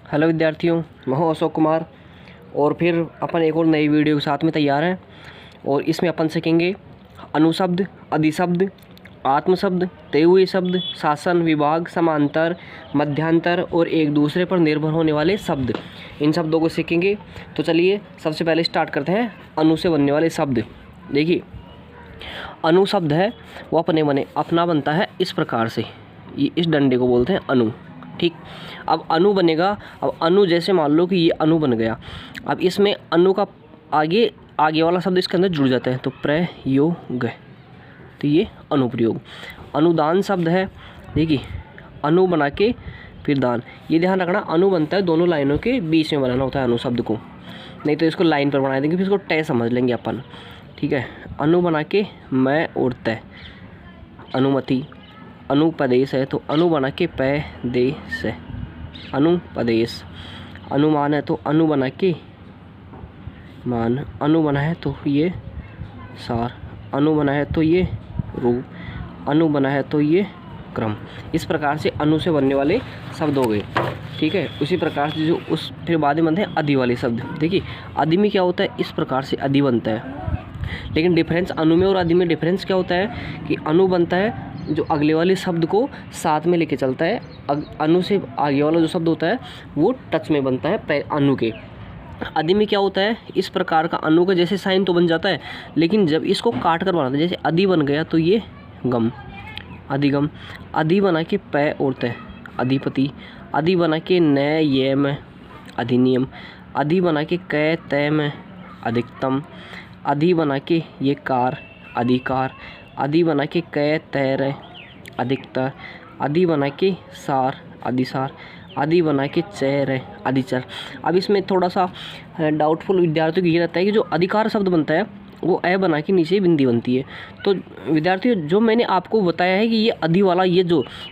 Hello विद्यार्थियों, मैं हूं अशोक कुमार और फिर अपन एक और नई वीडियो के साथ में तैयार हैं। और इसमें अपन सीखेंगे अनुशब्द, अधिशब्द, आत्मशब्द, तेहुए शब्द, शासन, विभाग, समांतर, मध्यांतर और एक दूसरे पर निर्भर होने वाले शब्द। इन शब्दों को सीखेंगे। तो चलिए सबसे पहले स्टार्ट करते हैं अनु से बनने वाले शब्द। देखिए, अनु शब्द है वो अपना बनता है इस प्रकार से। ये इस डंडे को बोलते हैं अनु। ठीक, अब अनु बनेगा। अब अनु जैसे मान लो कि ये अनु बन गया। अब इसमें अनु का आगे वाला शब्द इसके अंदर जुड़ जाता है, तो प्रयोग, तो ये अनुप्रयोग। अनुदान शब्द है। देखिए, अनु बना के फिर दान। ये ध्यान रखना, अनु बनता है दोनों लाइनों के बीच में बनाना होता है अनु शब्द को, नहीं तो इसको लाइन पर बना देंगे, फिर इसको तय समझ लेंगे अपन। ठीक है, अनु बना के मैं और तय। अनुमति, अनुपदेश है तो अनु बना के पैदेश है, अनुपदेश। अनुमान है तो अनु बना के मान। अनु बना है तो ये सार। अनु बना है तो ये रूप। अनु बना है तो ये क्रम। इस प्रकार से अनु से बनने वाले शब्द हो गए। ठीक है, उसी प्रकार से जो उस फिर बाद में बनते हैं अधि वाले शब्द। देखिए, अधि में क्या होता है, इस प्रकार से अधि बनता है। लेकिन डिफरेंस अनु में और अधि में डिफरेंस क्या होता है कि अनु बनता है जो अगले वाले शब्द को साथ में लेके चलता है। अनु से आगे वाला जो शब्द होता है वो टच में बनता है अनु के। अधि में क्या होता है, इस प्रकार का अनु का जैसे साइन तो बन जाता है, लेकिन जब इसको काट कर बनाते हैं, जैसे अधि बन गया तो ये गम, अधिगम। अधि बना के पै और तय, अधिपति। अधि बना के नय ये में, अधिनियम। अधि बना के कै तय में, अधिकतम। अधि बना के ये कार, अधिकार। अधि बना के कै तैर, अधिकतर। अधि बना के सार, अधिसार। अधि बना के चैर, अधिचर। अब इसमें थोड़ा सा डाउटफुल विद्यार्थियों को ये रहता है कि जो अधिकार शब्द बनता है वो ए बना के नीचे बिंदी बनती है। तो विद्यार्थियों, जो मैंने आपको बताया है कि ये अधि वाला ये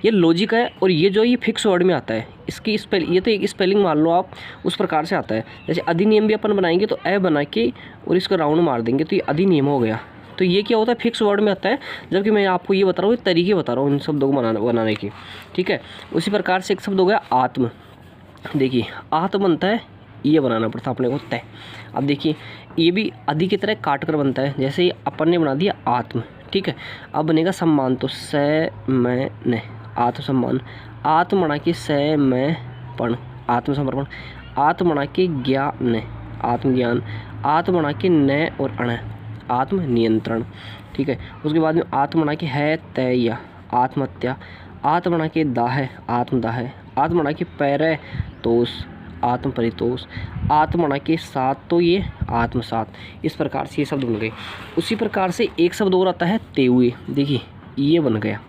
लॉजिक है, और ये फिक्स वर्ड में आता है। इसकी ये तो एक स्पेलिंग मान लो आप, उस प्रकार से आता है। जैसे अधिनियम भी अपन बनाएंगे तो ए बना के और इसको राउंड मार देंगे तो ये अधिनियम हो गया। तो ये क्या होता है, फिक्स वर्ड में आता है। जबकि मैं आपको ये बता रहा हूँ, तरीके बता रहा हूँ इन शब्दों को बनाने की। ठीक है, उसी प्रकार से एक शब्द हो गया आत्म। देखिए, आत्म बनता है, ये बनाना पड़ता अपने को तय। अब देखिए, ये भी अधि की तरह काट कर बनता है। जैसे अपन ने बना दिया आत्म। ठीक है, अब बनेगा सम्मान, तो स मैं न, आत्मसम्मान। आत्म बना के स मैं पण, आत्मसमर्पण। आत्म बना के ज्ञान, आत्मज्ञान। आत्म बना के न और अण, आत्म नियंत्रण। ठीक है, उसके बाद में आत्म बना के है तय, आत्महत्या। आत्म बना के दाह, आत्मदाह। आत्म बना के पैर तोष, आत्म परितोष। आत्म बना के साथ तो ये आत्मसात। इस प्रकार से ये शब्द बन गए। उसी प्रकार से एक शब्द और आता है तेहुए। देखिए, ये बन गया,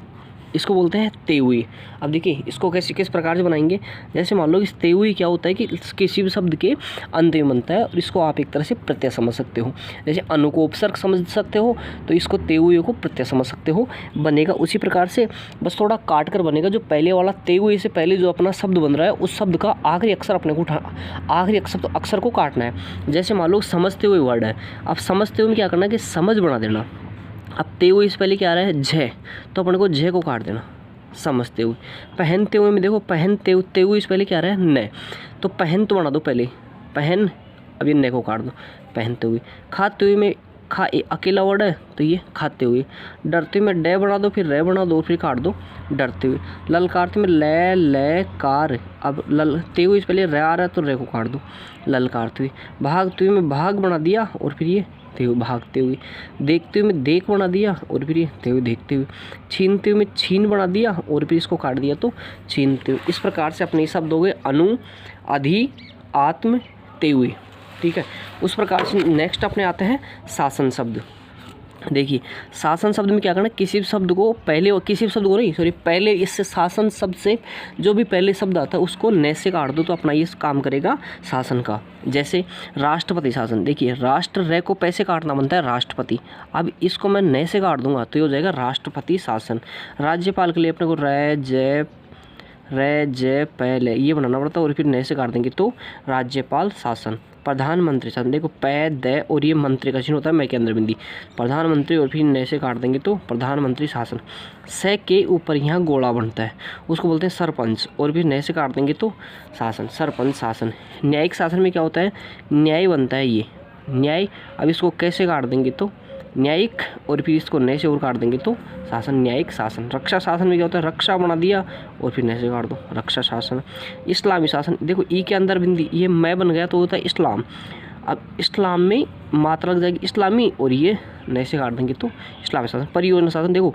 इसको बोलते हैं तेहुए। अब देखिए, इसको किस प्रकार से बनाएंगे। जैसे मान लो इस तेहुए क्या होता है कि किसी भी शब्द के अंत में बनता है, और इसको आप एक तरह से प्रत्यय समझ सकते हो। जैसे अनु को उपसर्ग समझ सकते हो, तो इसको तेहुए को प्रत्यय समझ सकते हो। बनेगा उसी प्रकार से, बस थोड़ा काट कर बनेगा। जो पहले वाला तेहुए से पहले जो अपना शब्द बन रहा है, उस शब्द का आखिरी अक्षर अपने को आखिरी अक्षर को काटना है। जैसे मान लो समझते हुए वर्ड है, अब समझते हुए में क्या करना है कि समझ बना देना। अब तेहुए से पहले क्या आ रहा है, झ, तो अपने को झ को काट देना, समझते हुए। पहनते हुए में देखो, तेहुए से पहले क्या आ रहा है, न, तो पहन तो बना दो पहले, पहन, अब ये न को काट दो, पहनते हुए। खाते हुए में खा अकेला वर्ड है तो ये खाते हुए। डरते हुए में डे बना दो, फिर रे बना दो, फिर काट दो, डरते हुए। ललकारते में ले कार, अब तेहुए से पहले रे आ रहा है तो रे को काट दो, ललकारते हुए। भागते हुए में भाग बना दिया, और फिर ये तेहुए, भागते हुए। देखते हुए में देख बना दिया, और फिर ये तेहुए, देखते हुए। छीनते हुए में छीन बना दिया, और फिर इसको काट दिया तो छीनते हुए। इस प्रकार से अपने शब्द हो गए अनु, अधि, आत्म, तेहुए। ठीक है, उस प्रकार से नेक्स्ट अपने आते हैं शासन शब्द। देखिए, शासन शब्द में क्या करना, किसी भी शब्द को पहले इससे शासन शब्द से जो भी पहले शब्द आता है उसको न से काट दो, तो अपना ये काम करेगा शासन का। जैसे राष्ट्रपति शासन। देखिए, राष्ट्र रे को पैसे काटना बनता है राष्ट्रपति। अब इसको मैं न से काट दूंगा तो ये हो जाएगा राष्ट्रपति शासन। राज्यपाल के लिए अपने को रे जय पहले ये बनाना पड़ता है, और फिर न से काट देंगे तो राज्यपाल शासन। प्रधानमंत्री शासन। देखो पै द और ये मंत्री का चिन्ह होता है, मैं के अंदर बिंदी, प्रधानमंत्री और फिर न से काट देंगे तो प्रधानमंत्री शासन। से के ऊपर यहाँ गोला बनता है, उसको बोलते हैं सरपंच, और फिर न से काट देंगे तो शासन, सरपंच शासन। न्यायिक शासन में क्या होता है, न्याय बनता है ये न्याय। अब इसको कैसे काट देंगे तो न्यायिक, और फिर इसको नए से और काट देंगे तो शासन, न्यायिक शासन। रक्षा शासन में क्या होता है, रक्षा बना दिया और फिर नए से काट दो, रक्षा शासन। इस्लामी शासन, देखो ई के अंदर बिंदी, ये मैं बन गया तो होता है इस्लाम। अब इस्लाम में मात्रा लग जाएगी इस्लामी, और ये नए से काट देंगे तो इस्लामी शासन। परियोजना शासन, देखो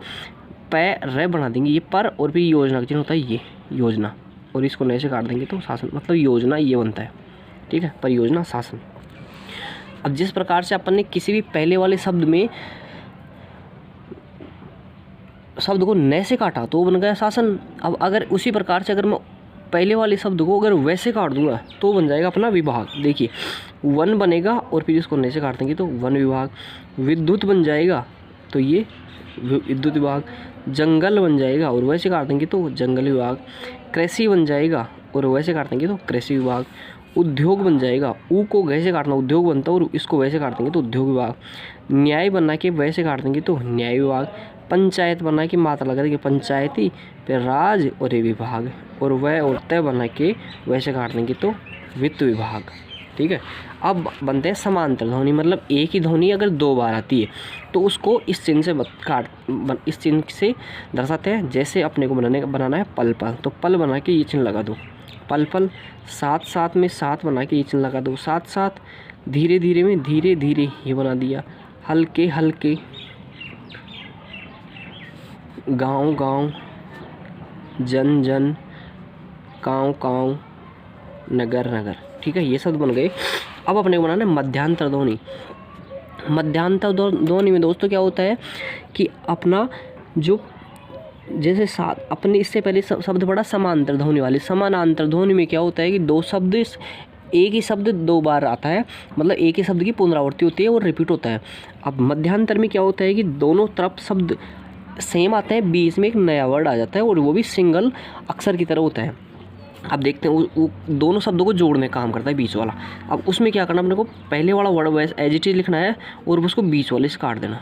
पै रे बना देंगे ये पर, और फिर योजना का चिन्ह होता है ये योजना, और इसको नए से काट देंगे तो शासन, मतलब योजना ये बनता है, ठीक है, परियोजना शासन। अब जिस प्रकार से अपन ने किसी भी पहले वाले शब्द में शब्द को न से काटा तो बन गया शासन। अब अगर उसी प्रकार से अगर मैं पहले वाले शब्द को अगर वैसे काट दूंगा तो बन जाएगा अपना विभाग। देखिए वन बनेगा और फिर इसको न से काट देंगे तो वन विभाग। विद्युत बन जाएगा तो ये विद्युत विभाग। जंगल बन जाएगा और वैसे काट देंगे तो जंगल विभाग। कृषि बन जाएगा और वैसे काट देंगे तो कृषि विभाग। उद्योग बन जाएगा, ऊ को वैसे काटना उद्योग बनता है और इसको वैसे काट देंगे तो उद्योग विभाग। न्याय बना के वैसे काट देंगे तो न्याय विभाग। पंचायत बना के मात्रा लगा देंगे पंचायती, फिर राज और ये विभाग, और वह और तय बना के वैसे काट देंगे तो वित्त विभाग, ठीक है। अब बनते हैं समांतर ध्वनि, मतलब एक ही ध्वनि अगर दो बार आती है तो उसको इस चिन्ह से इस चिन्ह से दर्शाते हैं। जैसे अपने को बनाना है पल पल, तो पल बना के ये चिन्ह लगा दो, पल पल। साथ साथ में साथ बना के ये चिन्ह लगा दो, साथ साथ। धीरे धीरे में धीरे धीरे ये बना दिया। हल्के हल्के, गांव गांव, जन जन, कांव कांव, नगर नगर, ठीक है, ये शब्द बन गए। अब अपने को बनाना है मध्यांतर ध्वनि। मध्यांतर ध्वनि में दोस्तों क्या होता है कि अपना जो जैसे साथ अपने इससे पहले शब्द पढ़ा समांतर ध्वनि वाली। समानांतर ध्वनि में क्या होता है कि दो शब्द, एक ही शब्द दो बार आता है, मतलब एक ही शब्द की पुनरावृत्ति होती है और रिपीट होता है। अब मध्यांतर में क्या होता है कि दोनों तरफ शब्द सेम आते हैं, बीच में एक नया वर्ड आ जाता है और वो भी सिंगल अक्षर की तरह होता है। अब देखते हैं वो दोनों शब्दों को जोड़ने का काम करता है बीच वाला। अब उसमें क्या करना, अपने को पहले वाला वर्ड वैसे एज इट इज लिखना है और उसको बीच वाले से काट देना।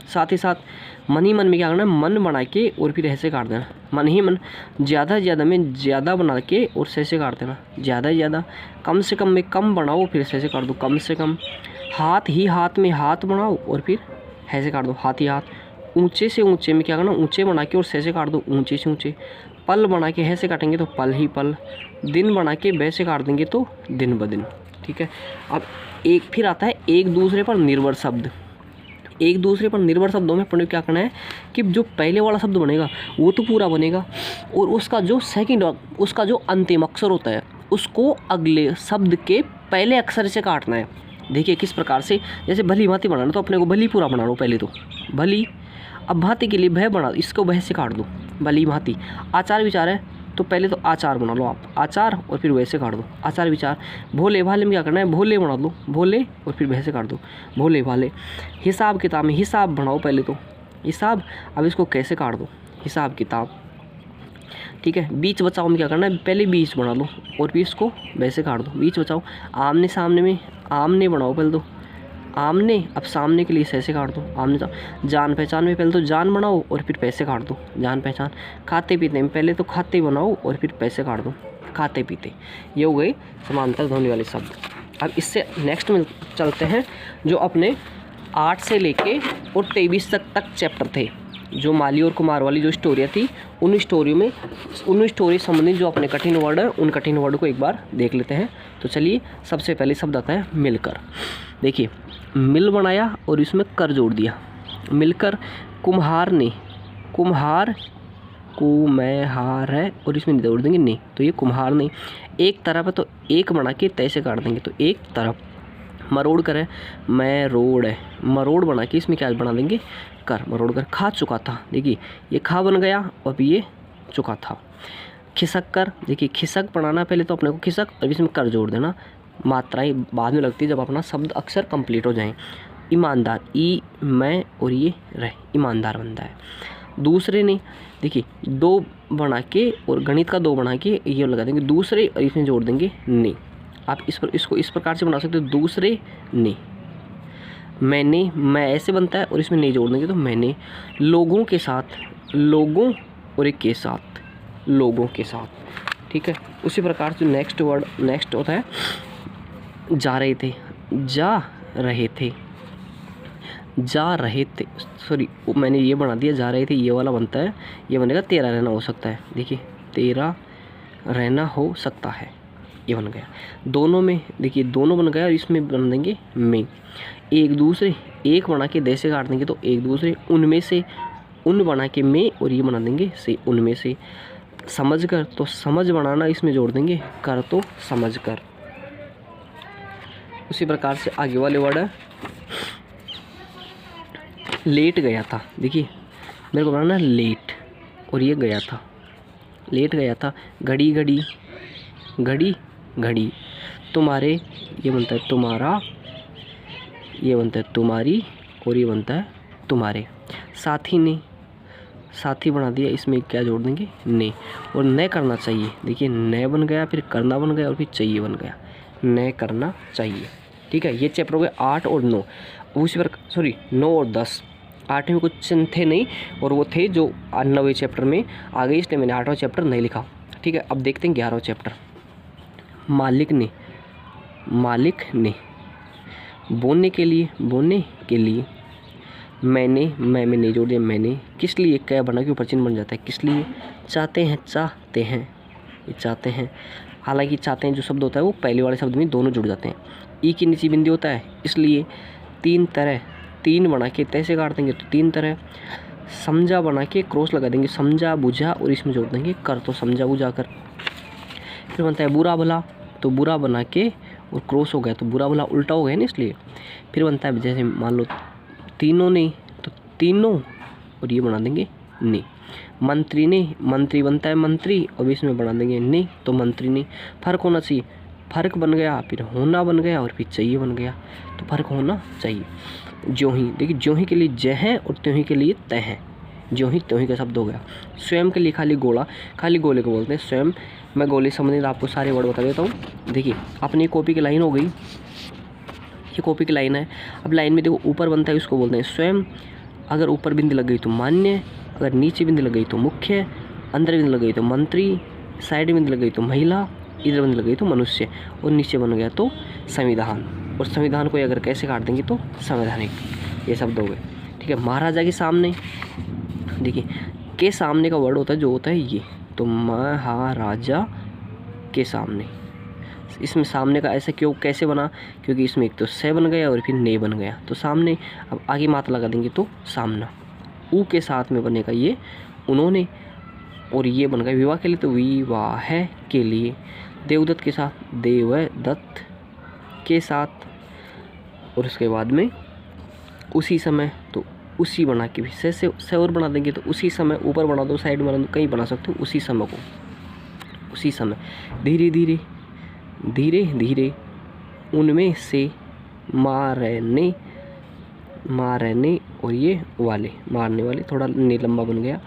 साथ ही साथ मन ही मन में क्या करना है, मन बना के और फिर ऐसे काट देना। मन ही मन, ज़्यादा से ज़्यादा में ज़्यादा बना के और से काट देना, ज़्यादा से ज़्यादा। कम से कम में कम बनाओ फिर से काट दो, कम से कम। हाथ ही हाथ में हाथ बनाओ और फिर ऐसे काट दो, हाथ ही हाथ। ऊंचे से ऊंचे में क्या करना, ऊंचे बना के और से काट दो, ऊंचे से ऊंचे। पल बना के ऐसे काटेंगे तो पल ही पल। दिन बना के वैसे काट देंगे तो दिन ब दिन, ठीक है। अब एक फिर आता है एक दूसरे पर निर्भर शब्द। एक दूसरे पर निर्भर शब्दों में अपने क्या करना है कि जो पहले वाला शब्द बनेगा वो तो पूरा बनेगा, और उसका जो सेकंड, उसका जो अंतिम अक्षर होता है उसको अगले शब्द के पहले अक्षर से काटना है। देखिए किस प्रकार से, जैसे भली भांति बनाना तो अपने को भली पूरा बना लो पहले तो भली। अब भांति के लिए भय बना, इसको भय से काट दो, भली भांति। आचार विचार है तो पहले तो आचार बना लो आप, आचार, और फिर वैसे काट दो, आचार विचार। भोले भाले में क्या करना है, भोले बना दो, भोले, और फिर वैसे काट दो, भोले भाले। हिसाब किताब में हिसाब बनाओ पहले तो, हिसाब। अब इसको कैसे काट दो, हिसाब किताब, ठीक है। बीच बचाओ में क्या करना है, पहले बीच बना लो और फिर इसको वैसे काट दो, बीच बचाओ। आमने सामने में आमने बनाओ पहले तो, आमने। अब सामने के लिए ऐसे काट दो, आमने सामने। जान पहचान में पहले तो जान बनाओ और फिर पैसे काट दो, जान पहचान। खाते पीते में पहले तो खाते बनाओ और फिर पैसे काट दो, खाते पीते। ये हो गए समांतर ध्वनि वाले शब्द। अब इससे नेक्स्ट में चलते हैं जो अपने 8 से लेके और 23 तक चैप्टर थे, जो माली और कुमार वाली जो स्टोरियाँ थी, उन स्टोरी संबंधित जो अपने कठिन वर्ड हैं उन कठिन वर्ड को एक बार देख लेते हैं। तो चलिए, सबसे पहले शब्द आता है मिलकर। देखिए मिल बनाया और इसमें कर जोड़ दिया, मिलकर। कुम्हार ने, कुम्हार कुम्हार है और इसमें जोड़ देंगे नहीं, तो ये कुम्हार ने। एक तरफ है तो एक बना के तय से काट देंगे तो एक तरफ। मरोड़ कर है, मैं रोड है, मरोड़ बना के इसमें क्या बना देंगे, कर, मरोड़ कर। खा चुका था, देखिए ये खा बन गया और ये चुका था। खिसक कर, देखिए खिसक बनाना पहले तो अपने को खिसक और इसमें कर जोड़ देना, मात्राएं बाद में लगती है जब अपना शब्द अक्षर कंप्लीट हो जाएं। ईमानदार, ई मैं और ये रह, ईमानदार बनता है। दूसरे ने, देखिए दो बना के और गणित का दो बना के ये लगा देंगे दूसरे और इसमें जोड़ देंगे ने। आप इसको इस प्रकार से बना सकते हो, दूसरे ने। मैंने, मैं ऐसे बनता है और इसमें ने जोड़ देंगे तो मैंने लोगों के साथ, लोगों और एक के साथ, लोगों के साथ। ठीक है, उसी प्रकार से नेक्स्ट वर्ड नेक्स्ट होता है जा रहे थे, जा रहे थे, जा रहे थे, सॉरी मैंने ये बना दिया जा रहे थे, ये वाला बनता है, ये बनेगा तेरा रहना हो सकता है। देखिए तेरा रहना हो सकता है, ये बन गया। दोनों में देखिए दोनों बन गया और इसमें बन देंगे में। एक दूसरे, एक बना के दे से काट देंगे तो एक दूसरे, उनमें से, उन बना के में और ये बना देंगे से, उनमें से। समझ कर तो समझ बनाना इसमें जोड़ देंगे कर तो समझ कर। उसी प्रकार से आगे वाले वर्ड है लेट गया था। देखिए मेरे को बनाना लेट और ये गया था, लेट गया था। घड़ी घड़ी, घड़ी घड़ी, तुम्हारे, ये बनता है तुम्हारा, ये बनता है तुम्हारी और ये बनता है तुम्हारे। साथी ने, साथी बना दिया, इसमें क्या जोड़ देंगे ने। और न करना चाहिए, देखिए न बन गया, फिर करना बन गया और फिर चाहिए बन गया, न करना चाहिए। ठीक है, ये चैप्टर हो गए 8 और 9। उसी पर सॉरी 9 और 10, 8 में कुछ थे नहीं और वो थे जो 9वें चैप्टर में आ गए, इसलिए मैंने 8वां चैप्टर नहीं लिखा। ठीक है, अब देखते हैं 11वां चैप्टर। मालिक ने, मालिक ने, बोने के लिए, बोने के लिए। मैंने, मैं में नहीं जोड़ दिया, मैंने। किस लिए, क्या बना के ऊपर चिन्ह बन जाता है, किस लिए। चाहते हैं, चाहते हैं, ये चाहते हैं। हालांकि चाहते हैं जो शब्द होता है वो पहले वाले शब्द में दोनों जुड़ जाते हैं। ई की नीची बिंदी होता है, इसलिए तीन तरह, तीन बना के तय से काट देंगे तो तीन तरह। समझा बना के क्रॉस लगा देंगे, समझा बुझा और इसमें जोड़ देंगे कर तो समझा बुझा कर। फिर बनता है बुरा भला, तो बुरा बना के और क्रॉस हो गया तो बुरा भला उल्टा हो गया ना, इसलिए। फिर बनता है जैसे मान लो तीनों ने, तो तीनों और ये बना देंगे ने। मंत्री ने, मंत्री बनता है मंत्री और इसमें बना देंगे ने, तो मंत्री ने। फर्क होना चाहिए, फर्क बन गया, फिर होना बन गया और फिर चाहिए बन गया, तो फर्क होना चाहिए। ज्यों ही, देखिए ज्यों ही के लिए जय है और त्यों ही के लिए तय है, ज्यों ही त्यों ही का शब्द हो गया। स्वयं के लिए खाली गोला, खाली गोले को बोलते हैं स्वयं। मैं गोले संबंधित आपको सारे वर्ड बता देता हूँ। देखिए अपनी कॉपी की लाइन हो गई, ये कॉपी की लाइन है। अब लाइन में देखो ऊपर बनता है, उसको बोलते हैं स्वयं। अगर ऊपर बिंदी लग गई तो मान्य, अगर नीचे बिंदी लग गई तो मुख्य, अंदर बिंदी लग गई तो मंत्री, साइड बिंदी लग गई तो महिला, इधर बिंदी लग गई तो मनुष्य और नीचे बन गया तो संविधान। और संविधान को अगर कैसे काट देंगे तो संवैधानिक, ये शब्द हो गए। ठीक है, महाराजा के सामने, देखिए के सामने का वर्ड होता है जो होता है ये, तो महाराजा के सामने। इसमें सामने का ऐसा क्यों कैसे बना, क्योंकि इसमें एक तो से बन गया और फिर ने बन गया तो सामने। अब आगे मात्रा लगा देंगे तो सामना। ऊ के साथ में बनेगा ये उन्होंने, और ये बन गया विवाह के लिए तो विवाह के लिए। देवदत्त के साथ देवदत्त के साथ, और उसके बाद में उसी समय, तो उसी बना के भी से और बना देंगे तो उसी समय। ऊपर बना दो, साइड बना दो, कहीं बना सकते हो उसी समय को, उसी समय। धीरे धीरे, धीरे धीरे, उनमें से, मारने, मारने और ये वाले, मारने वाले, थोड़ा ने लंबा बन गया।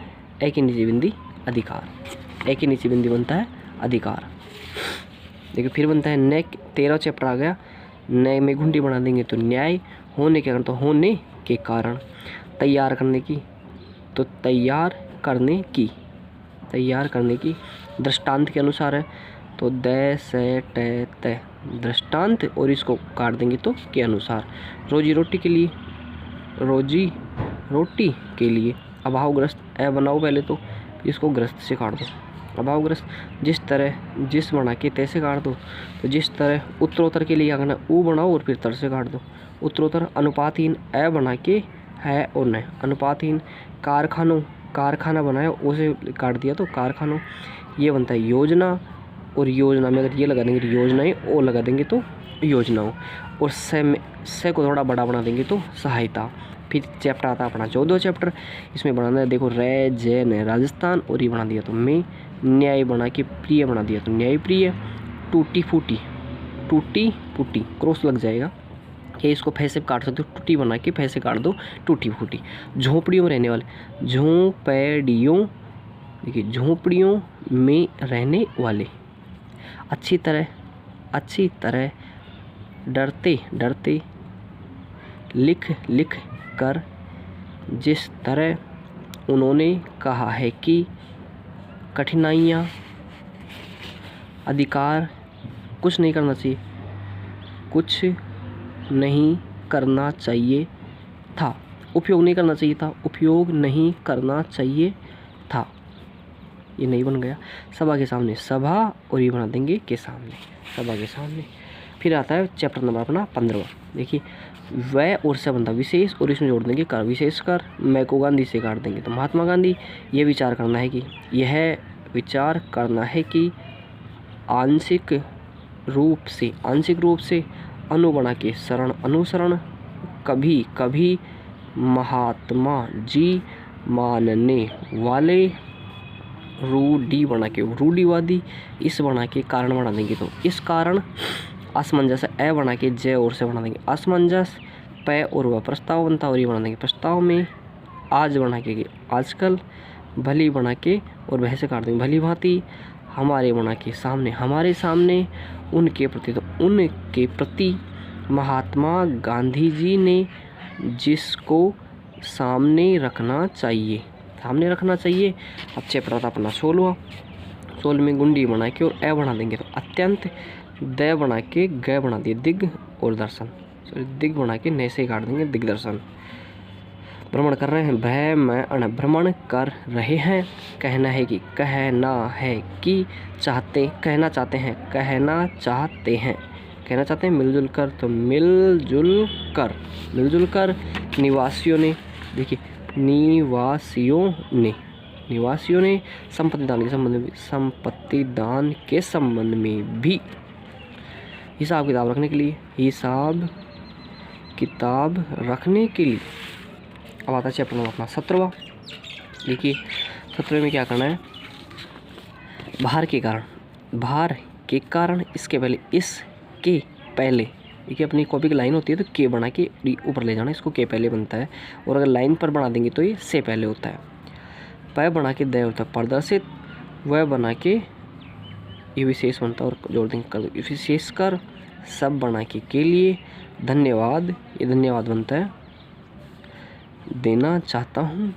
ए की नीचे बिंदी अधिकार, ए की नीचे बिंदी बनता है अधिकार। देखिए फिर बनता है न, 13 चैप्टर आ गया। न में घुंडी बना देंगे तो न्याय। होने के कारण तो होने के कारण। तैयार करने की, तो तैयार करने की, तैयार करने की। दृष्टांत के अनुसार है तो द से त, दृष्टांत, और इसको काट देंगे तो के अनुसार। रोजी रोटी के लिए, रोजी रोटी के लिए। अभावग्रस्त, ए बनाओ पहले तो, इसको ग्रस्त से काट दो, अभावग्रस्त। जिस तरह, जिस बना के तैसे काट दो, तो जिस तरह। उत्तरोत्तर के लिए आगना ऊ बनाओ और फिर तर से काट दो, उत्तरोत्तर। अनुपातहीन, ए बना के है और न, अनुपातहीन। कारखानों, कारखाना बनाया उसे काट दिया तो कारखानों। ये बनता है योजना, और योजना में अगर ये लगा देंगे तो योजनाएं, ओ लगा देंगे तो योजनाओं। और से को थोड़ा बड़ा बना देंगे तो सहायता। फिर चैप्टर आता है अपना 14वां चैप्टर। इसमें बनाना है देखो रे जय ने राजस्थान, और ये बना दिया तो मैं। न्याय बना के प्रिय बना दिया तो न्याय प्रिय। टूटी फूटी, टूटी फूटी क्रॉस लग जाएगा, या इसको फैसे काट सकते हो, टूटी बना के फैसे काट दो टूटी फूटी। झोंपड़ियों में रहने वाले, झोंपड़ियों, देखिए झोंपड़ियों में रहने वाले। अच्छी तरह, अच्छी तरह डरते डरते लिख लिख कर जिस तरह उन्होंने कहा है कि कठिनाइयाँ अधिकार कुछ नहीं करना चाहिए, कुछ नहीं करना चाहिए था, उपयोग नहीं करना चाहिए था, उपयोग नहीं करना चाहिए था। ये नहीं बन गया। सभा के सामने, सभा और ये बना देंगे के सामने, सभा के सामने। फिर आता है चैप्टर नंबर अपना 15। देखिए वह और से बनता विशेष और इसमें जोड़ देंगे कर, विशेष कर। मैं को गांधी से काट देंगे तो महात्मा गांधी। यह विचार करना है कि यह विचार करना है कि आंशिक रूप से अनुबणा के शरण अनुसरण कभी कभी महात्मा जी मानने वाले रूढ़ी बना के रूढ़ीवादी इस बना के कारण बना देंगे तो इस कारण असमंजस ए बना के जय और से बना देंगे असमंजस पै और वह प्रस्ताव बनता और ये बना देंगे प्रस्ताव में आज बना के आजकल भली बना के और वह से काट देंगे भली भांति हमारे बना के सामने हमारे सामने उनके प्रति तो उनके प्रति महात्मा गांधी जी ने जिसको सामने रखना चाहिए अब चैप्टर था अपना 16 में गुंडी बना के और ए बना देंगे तो अत्यंत द बना के ग बना दिए दिग और दर्शन दिग बना के ने से काट देंगे दिग्दर्शन। भ्रमण कर रहे हैं भय में अण भ्रमण कर रहे हैं कहना है कि कहना चाहते हैं मिलजुल कर तो मिलजुल कर निवासियों ने देखिए निवासियों ने संपत्ति दान के संबंध में भी हिसाब किताब रखने के लिए अब आता है चैप्टर नंबर अपना 17। देखिए 17 में क्या करना है भार के कारण इसके पहले देखिए अपनी कॉपी की लाइन होती है तो के बना के ऊपर ले जाना इसको के पहले बनता है और अगर लाइन पर बना देंगे तो ये से पहले होता है पै बना के दय होता है प्रदर्शित वह बना के ये विशेष बनता है और जोड़ देंगे विशेष कर सब बना के लिए धन्यवाद ये धन्यवाद बनता है देना चाहता हूँ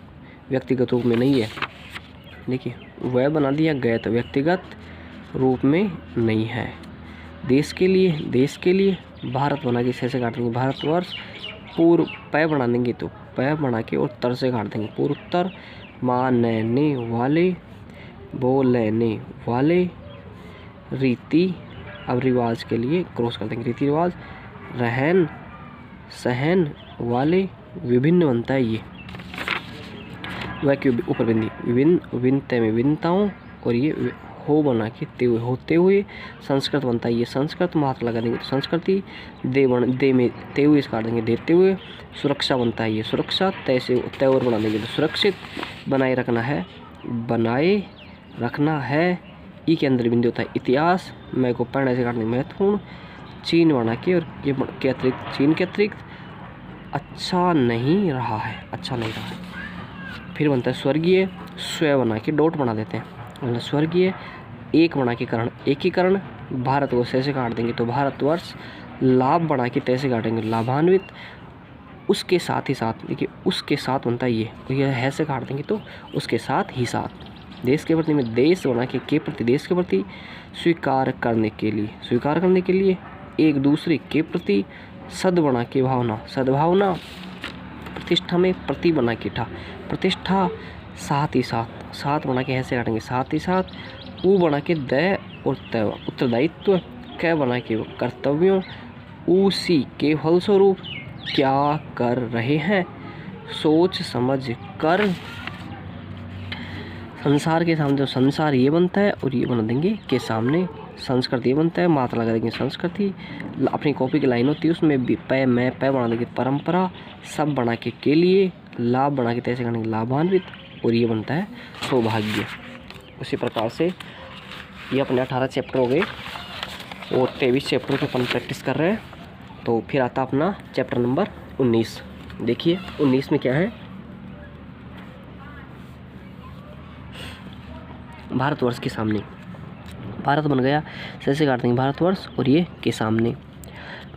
व्यक्तिगत रूप में नहीं है देखिए वह बना दिया गया तो व्यक्तिगत रूप में नहीं है देश के लिए भारत बना के से काट देंगे भारतवर्ष पूर्व पै बना देंगे तो पै बना के और तर से काट देंगे पूर्वोत्तर मानने वाले बोलने वाले रीति अब रिवाज के लिए क्रॉस कर देंगे रीति रिवाज रहन सहन वाले विभिन्न बनता है ये वह के ऊपर बिंदी विभिन्नता में विभिन्नताओं और ये हो बना के होते हुए संस्कृत बनता है ये संस्कृत मात्र लगा देंगे तो संस्कृति दे में ते हुए काट देंगे देते हुए सुरक्षा बनता है ये सुरक्षा तय और बना देंगे तो सुरक्षित बनाए रखना है ई के अंदर बिंदु होता है इतिहास मैं को पढ़ने से काटने महत्वपूर्ण चीन बना के और ये के अतिरिक्त चीन के अतिरिक्त अच्छा नहीं रहा है फिर बनता है स्वर्गीय स्व बना के डॉट बना देते हैं मतलब स्वर्गीय एक बना के करण एकीकरण भारत को से काट देंगे तो भारतवर्ष लाभ बना के तैसे काटेंगे लाभान्वित उसके साथ ही साथ देखिए उसके साथ बनता है ये है से काट देंगे तो उसके साथ ही साथ देश के प्रति में देश बना के प्रति देश के प्रति स्वीकार करने के लिए एक दूसरे के प्रति सद बना के सद्भावना प्रतिष्ठा में प्रति बना के प्रतिष्ठा साथ ही साथ बना के ऐसे काटेंगे साथ ही साथ ऊ बना के द और तय उत्तरदायित्व क बना के कर्तव्यों उसी के फलस्वरूप क्या कर रहे हैं सोच समझ कर संसार के सामने जो संसार ये बनता है और ये बना देंगे के सामने संस्कृति ये बनता है मात्रा लगा देंगे संस्कृति अपनी कॉपी की लाइन होती है उसमें भी पै मैं पै बना देंगे परंपरा सब बना के लिए लाभ बना के तैसे करने लाभान्वित और ये बनता है सौभाग्य। उसी प्रकार से ये अपने 18 चैप्टर हो गए और 23 चैप्टर के अपन प्रैक्टिस कर रहे हैं। तो फिर आता अपना चैप्टर नंबर 19। देखिए 19 में क्या है भारतवर्ष के सामने भारत बन गया, से काट देंगे भारतवर्ष और ये के सामने।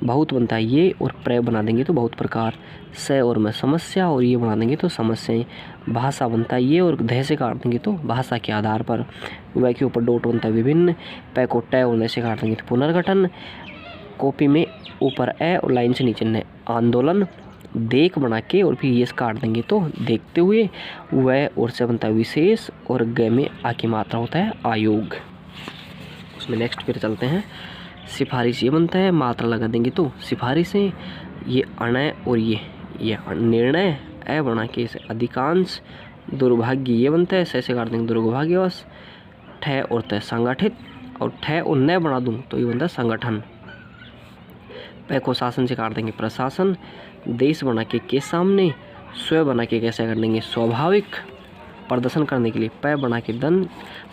बहुत बनता है ये और प्रय बना देंगे तो बहुत प्रकार, से और में समस्या और ये बना देंगे तो समस्याएं। भाषा बनता है ये और ध से काट देंगे तो भाषा के आधार पर। वह के ऊपर डॉट बनता है विभिन्न, पै को टय और न से काट देंगे तो पुनर्गठन। कॉपी में ऊपर ए और लाइन से नीचे न आंदोलन। देख बना के और फिर ये काट देंगे तो देखते हुए। वह और से बनता है विशेष और ग में आ की मात्रा होता है आयोग। उसमें नेक्स्ट फिर चलते हैं। सिफारिश ये बनता है, मात्रा लगा देंगे तो सिफारिशें। ये अणय और ये निर्णय, ए बना के इसे अधिकांश। दुर्भाग्य ये बनता है, से काट देंगे दुर्भाग्यवश। ठह और तय संगठित और ठह और न बना दूं तो ये बनता है संगठन। पै को शासन से काट देंगे प्रशासन। देश बना के सामने, स्व बना के कैसे कर देंगे स्वाभाविक। प्रदर्शन करने के लिए पै बना के दन,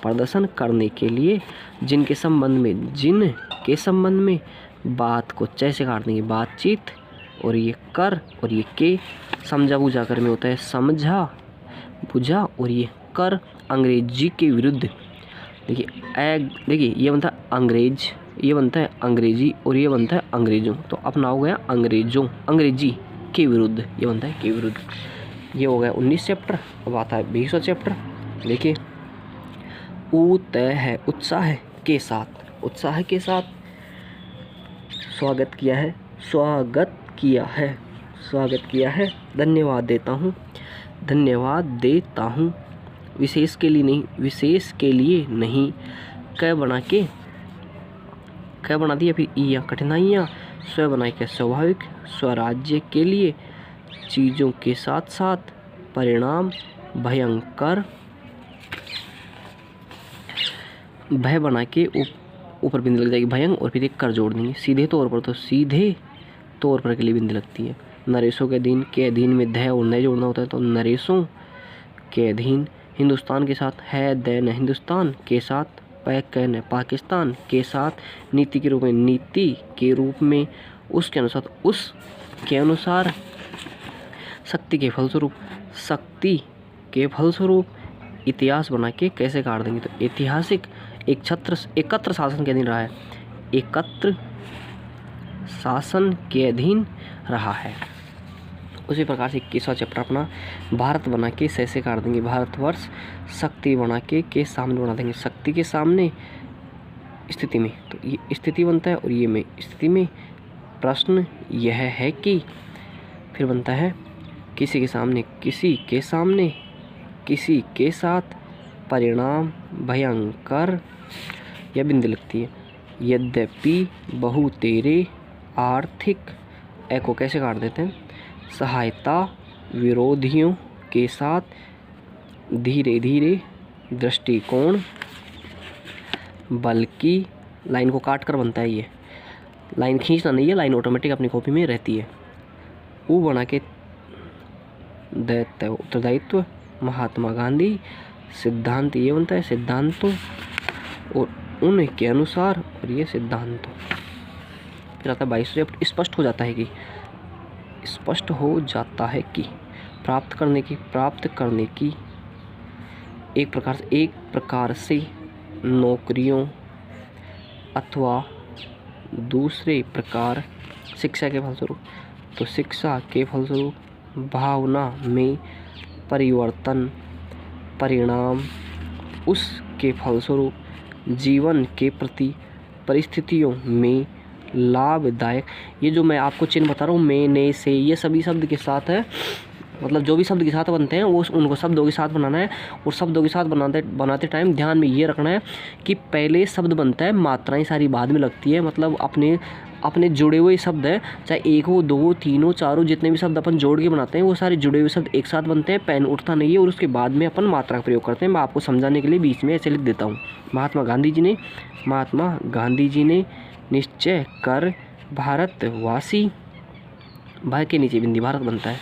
प्रदर्शन करने के लिए। जिनके संबंध में बात को च से काट देंगे बातचीत और ये कर और ये के। समझा बुझा कर में होता है समझा बुझा और ये कर। अंग्रेजी के विरुद्ध, देखिए ये बनता है अंग्रेज, ये बनता है अंग्रेजी और ये बनता है अंग्रेजों। तो अपना हो गया अंग्रेजी के विरुद्ध, ये बनता है के विरुद्ध। ये हो गया 19 चैप्टर। अब आता है 20वां चैप्टर। देखिए है उत्साह के साथ स्वागत किया है। धन्यवाद देता हूँ। विशेष के लिए नहीं। क बना दिया फिर ई कठिनाइयाँ। स्व बना के स्वाभाविक, स्वराज्य के लिए। चीज़ों के साथ साथ परिणाम भयंकर। भय बना के ऊपर बिंदी लग जाएगी भयंग और फिर एक कर जोड़ देंगे। सीधे तौर पर के लिए बिंदी लगती है। नरेशों के अधीन में ध और न जोड़ना होता है तो नरेशों के अधीन। हिंदुस्तान के साथ है दैन हिंदुस्तान के साथ। पैक कहने पाकिस्तान के साथ। नीति के रूप में उसके अनुसार। शक्ति के फलस्वरूप। इतिहास बना के कैसे काट देंगे तो ऐतिहासिक। एकत्र शासन के अधीन रहा है, एकत्र शासन के अधीन रहा है। उसी प्रकार से 21वां चैप्टर अपना भारत बना के से काट देंगे भारतवर्ष। शक्ति बना के सामने बना देंगे शक्ति के सामने। स्थिति में तो ये स्थिति बनता है और ये में स्थिति में। प्रश्न यह है कि फिर बनता है किसी के सामने, किसी के साथ। परिणाम भयंकर, यह बिंदी लगती है। यद्यपि बहुतेरे आर्थिक, ए को कैसे काट देते हैं सहायता विरोधियों के साथ। धीरे धीरे दृष्टिकोण, बल्कि लाइन को काट कर बनता है ये। लाइन खींचना नहीं है, लाइन ऑटोमेटिक अपनी कॉपी में रहती है। ऊ बना के उत्तरदायित्व। महात्मा गांधी। सिद्धांत ये बनता है सिद्धांतों और उनके अनुसार और ये सिद्धांतों। फिर आता है 22वां चैप्टर। स्पष्ट हो जाता है कि प्राप्त करने की एक प्रकार से नौकरियों अथवा दूसरे प्रकार शिक्षा के फलस्वरूप। तो शिक्षा के फलस्वरूप भावना में परिवर्तन, परिणाम उसके फलस्वरूप जीवन के प्रति परिस्थितियों में लाभदायक। ये जो मैं आपको चिन्ह बता रहा हूँ में, ने, से, ये सभी शब्द के साथ है। मतलब जो भी शब्द के साथ बनते हैं वो उनको शब्दों के साथ बनाना है। और शब्दों के साथ बनाते टाइम ध्यान में ये रखना है कि पहले शब्द बनता है, मात्राएं सारी बाद में लगती है। मतलब अपने जुड़े हुए शब्द हैं, चाहे एक हो, दो, तीनों, चारों, जितने भी शब्द अपन जोड़ के बनाते हैं वो सारे जुड़े हुए शब्द एक साथ बनते हैं। पेन उठता नहीं है और उसके बाद में अपन मात्रा का प्रयोग करते हैं। मैं आपको समझाने के लिए बीच में ऐसे लिख देता हूँ। महात्मा गांधी जी ने निश्चय कर भारतवासी, भाई के नीचे बिंदी भारत बनता है।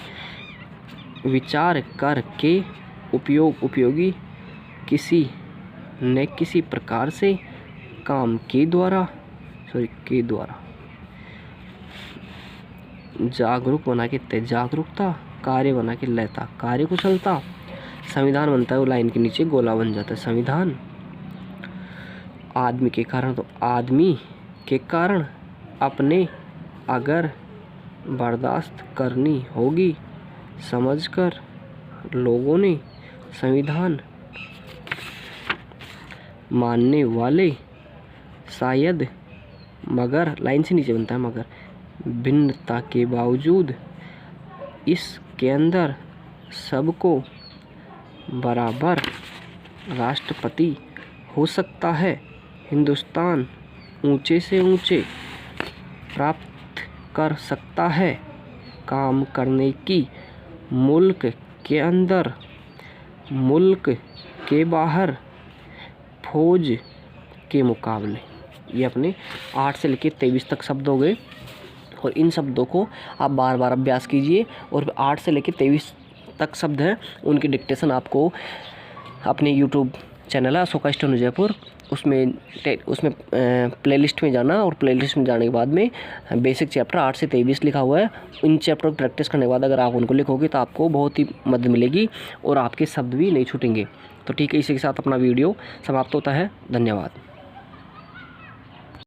विचार कर के उपयोगी किसी न किसी प्रकार से काम के द्वारा जागरूक बना के जागरूकता। कार्य बना के लयता कार्यकुशलता। संविधान बनता है वो लाइन के नीचे गोला बन जाता है संविधान। आदमी के कारण तो आदमी के कारण, अपने अगर बर्दाश्त करनी होगी, समझकर लोगों ने संविधान मानने वाले शायद, मगर लाइन से नीचे बनता है, मगर भिन्नता के बावजूद इसके अंदर सबको बराबर राष्ट्रपति हो सकता है। हिंदुस्तान ऊंचे से ऊंचे प्राप्त कर सकता है काम करने की, मुल्क के अंदर, मुल्क के बाहर फौज के मुकाबले। ये अपने 8 से लेकर 23 तक शब्द हो गए और इन शब्दों को आप बार बार अभ्यास कीजिए। और 8 से लेकर 23 तक शब्द हैं, उनकी डिक्टेशन आपको अपने यूट्यूब चैनल है अशोका स्टोन जयपुर, उसमें प्लेलिस्ट में जाना और प्लेलिस्ट में जाने के बाद में बेसिक चैप्टर 8 से 23 लिखा हुआ है। इन चैप्टर को प्रैक्टिस करने के बाद अगर आप उनको लिखोगे तो आपको बहुत ही मदद मिलेगी और आपके शब्द भी नहीं छूटेंगे। तो ठीक है, इसी के साथ अपना वीडियो समाप्त होता है। धन्यवाद।